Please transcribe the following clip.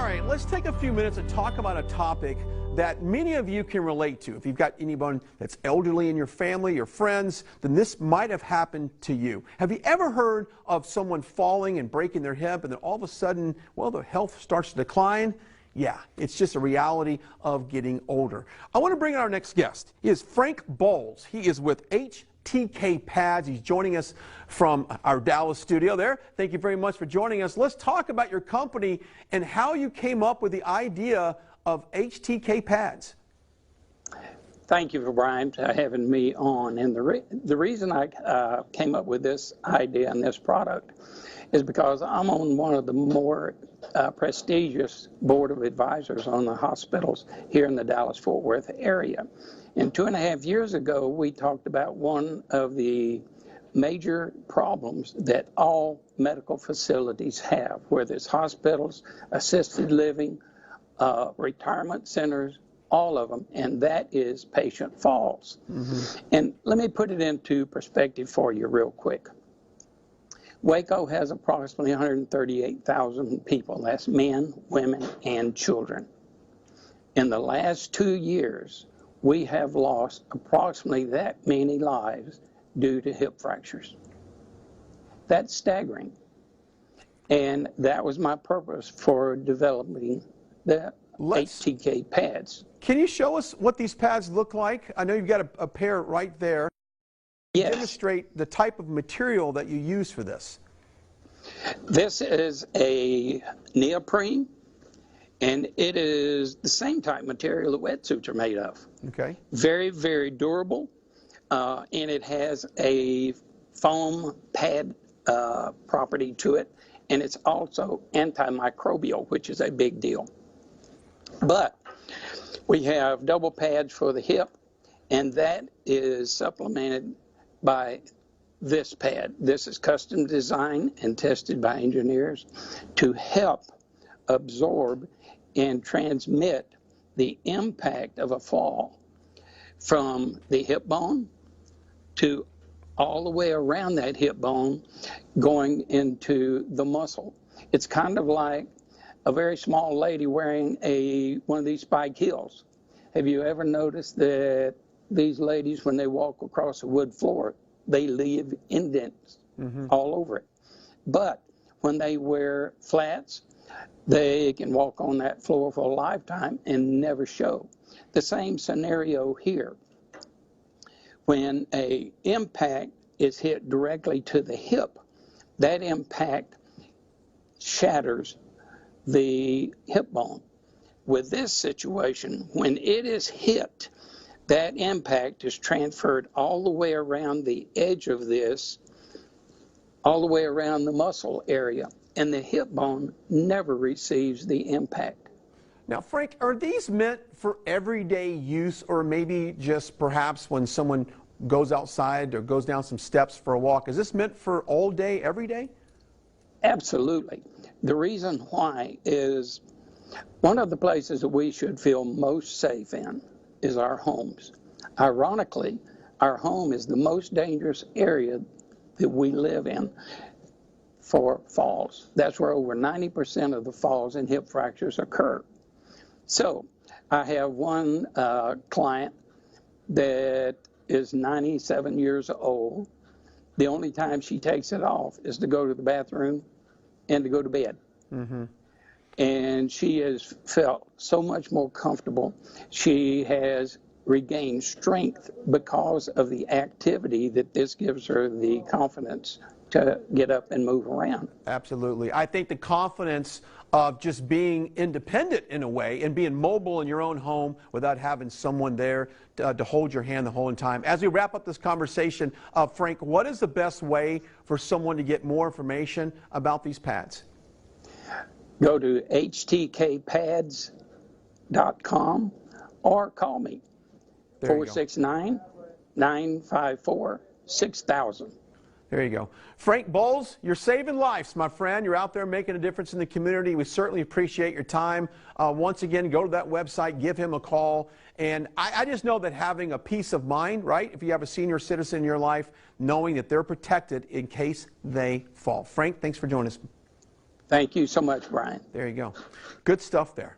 right, let's take a few minutes and talk about a topic that many of you can relate to. If you've got anyone that's elderly in your family, your friends, then this might have happened to you. Have you ever heard of someone falling and breaking their hip and then all of a sudden, well, their health starts to decline? Yeah, it's just a reality of getting older. I want to bring in our next guest. He is Frank Bowles. He is with HTK Pads. He's joining us from our Dallas studio there. Thank you very much for joining us. Let's talk about your company and how you came up with the idea of HTK Pads. Thank you, Brian, for having me on. And the reason I came up with this idea and this product is because I'm on one of the more prestigious board of advisors on the hospitals here in the Dallas-Fort Worth area. And 2.5 years ago, we talked about one of the major problems that all medical facilities have, whether it's hospitals, assisted living, retirement centers, all of them, and that is patient falls. And let me put it into perspective for you real quick. Waco has approximately 138,000 people. That's men, women, and children. In the last 2 years, we have lost approximately that many lives due to hip fractures. That's staggering. And that was my purpose for developing the HTK pads. Can you show us what these pads look like? I know you've got a pair right there. Yes. Demonstrate the type of material that you use for this. This is a neoprene, and it is the same type material that wetsuits are made of. Okay. Very, very durable, and it has a foam pad property to it, and it's also antimicrobial, which is a big deal. But we have double pads for the hip, and that is supplemented by this pad. This is custom designed and tested by engineers to help absorb and transmit the impact of a fall from the hip bone to all the way around that hip bone going into the muscle. It's kind of like a very small lady wearing one of these spike heels. Have you ever noticed that these ladies, when they walk across a wood floor, they leave indents all over it? But when they wear flats, they can walk on that floor for a lifetime and never show. The same scenario here. When an impact is hit directly to the hip, that impact shatters the hip bone. With this situation, when it is hit, that impact is transferred all the way around the edge of this, all the way around the muscle area, and the hip bone never receives the impact. Now, Frank, are these meant for everyday use, or maybe just perhaps when someone goes outside or goes down some steps for a walk? Is this meant for all day, every day? Absolutely. The reason why is one of the places that we should feel most safe in is our homes. Ironically, our home is the most dangerous area that we live in for falls. That's where over 90% of the falls and hip fractures occur. So I have one client that is 97 years old. The only time she takes it off is to go to the bathroom and to go to bed. And she has felt so much more comfortable. She has regained strength because of the activity that this gives her the confidence to get up and move around. Absolutely. I think the confidence of just being independent in a way and being mobile in your own home without having someone there to hold your hand the whole time. As we wrap up this conversation, Frank, what is the best way for someone to get more information about these pads? Go to htkpads.com or call me, 469-954-6000. There you go. Frank Bowles, you're saving lives, my friend. You're out there making a difference in the community. We certainly appreciate your time. Once again, go to that website, give him a call. And I just know that having a peace of mind, right, if you have a senior citizen in your life, knowing that they're protected in case they fall. Frank, thanks for joining us. Thank you so much, Brian. There you go. Good stuff there.